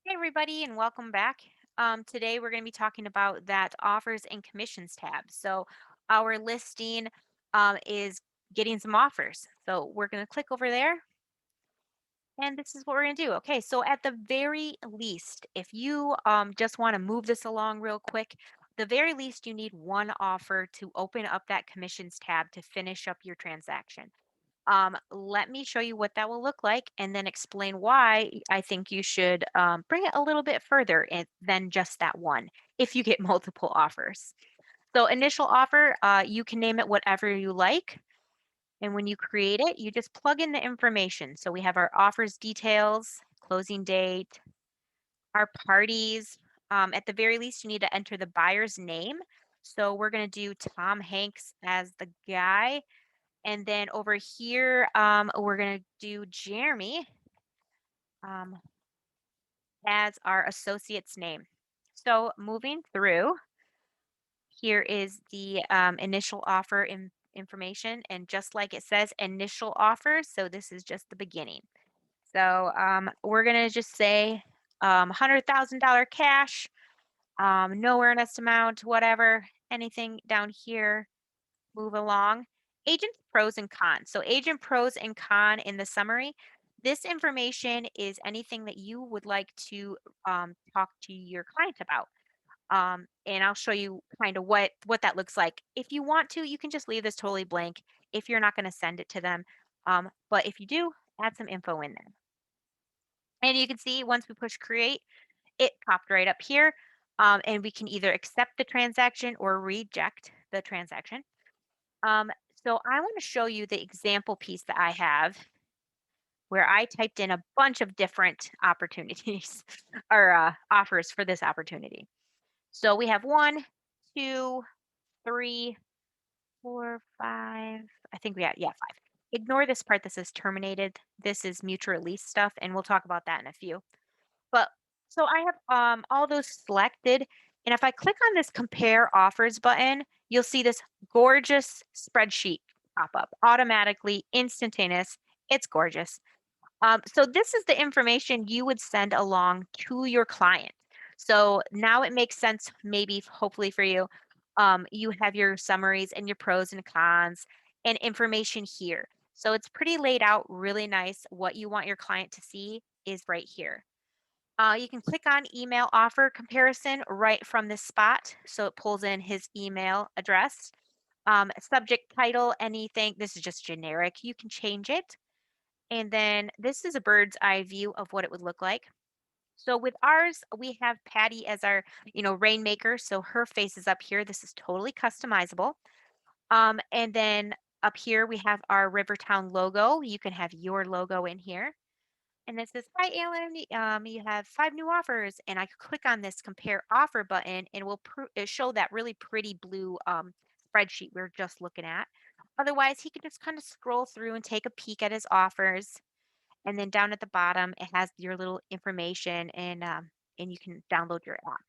Hey everybody, and welcome back. Today we're going to be talking about that offers and commissions tab. So our listing is getting some offers. So we're going to click over there, and this is what we're going to do. Okay, so at the very least, if you just want to move this along real quick, the very least you need one offer to open up that commissions tab to finish up your transaction. Let me show you what that will look like and then explain why I think you should bring it a little bit further than just that one if you get multiple offers. So, initial offer, you can name it whatever you like. And when you create it, you just plug in the information. So, we have our offers details, closing date, our parties. At the very least, you need to enter the buyer's name. So, we're going to do Tom Hanks as the guy, and then over here, we're gonna do Jeremy um, as our associate's name. So moving through, here is the initial offer information, and just like it says, initial offer. So this is just the beginning. So we're gonna just say $100,000 cash, no earnest amount, whatever, anything down here. Move along. Agent pros and cons. So, agent pros and con in the summary. This information is anything that you would like to talk to your client about. And I'll show you kind of what that looks like. If you want to, you can just leave this totally blank if you're not going to send it to them. But if you do, add some info in there. And you can see once we push create, it popped right up here. And we can either accept the transaction or reject the transaction. Um, so I want to show you the example piece that I have where I typed in a bunch of different opportunities or offers for this opportunity. So we have one, two, three, four, five. I think we have, yeah, five. Ignore this part that says terminated. This is mutual release stuff, and we'll talk about that in a few. But so I have all those selected, and if I click on this compare offers button, you'll see this gorgeous spreadsheet pop up automatically, instantaneous. It's gorgeous. So this is the information you would send along to your client. So now it makes sense, maybe hopefully for you. You have your summaries and your pros and cons and information here. So it's pretty laid out, really nice. What you want your client to see is right here. You can click on email offer comparison right from this spot. So it pulls in his email address. Subject title, anything. This is just generic. You can change it. And then this is a bird's eye view of what it would look like. So with ours, we have Patty as our, rainmaker. So her face is up here. This is totally customizable. And then up here we have our Rivertown logo. You can have your logo in here. And it says, "Hi, Alan. You have five new offers." And I could click on this compare offer button, and it show that really pretty blue spreadsheet we are just looking at. Otherwise, he could just kind of scroll through and take a peek at his offers. And then down at the bottom, it has your little information, and you can download your app.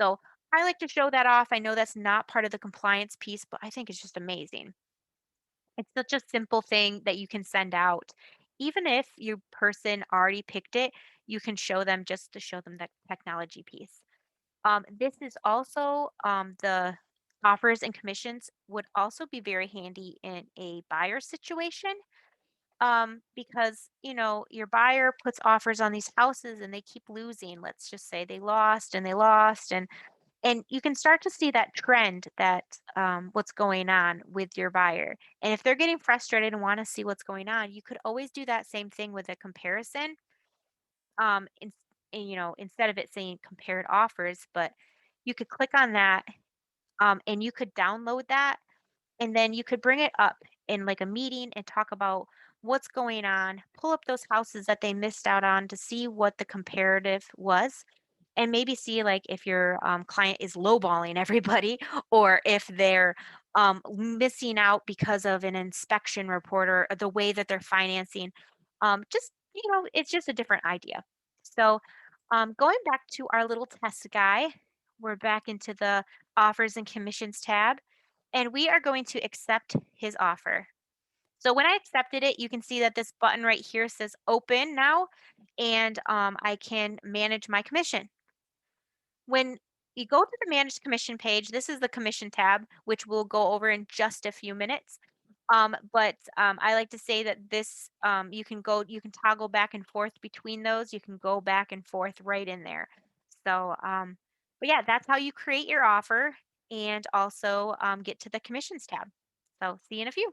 So I like to show that off. I know that's not part of the compliance piece, but I think it's just amazing. It's such a simple thing that you can send out. Even if your person already picked it, you can show them just to show them that technology piece. This is also the offers and commissions would also be very handy in a buyer situation, because your buyer puts offers on these houses and they keep losing. Let's just say they lost and they lost, and you can start to see that trend, that what's going on with your buyer. And if they're getting frustrated and want to see what's going on, you could always do that same thing with a comparison. Instead of it saying compared offers, but you could click on that, and you could download that, and then you could bring it up in like a meeting and talk about what's going on, pull up those houses that they missed out on to see what the comparative was, and maybe see like if your client is lowballing everybody or if they're missing out because of an inspection report or the way that they're financing. Just, it's just a different idea. So, going back to our little test guy, we're back into the offers and commissions tab, and we are going to accept his offer. So when I accepted it, you can see that this button right here says open now, and I can manage my commission. When you go to the manage commission page, this is the commission tab, which we'll go over in just a few minutes. But I like to say that this you can toggle back and forth between those. You can go back and forth right in there. So but yeah, that's how you create your offer and also get to the commissions tab. So see you in a few.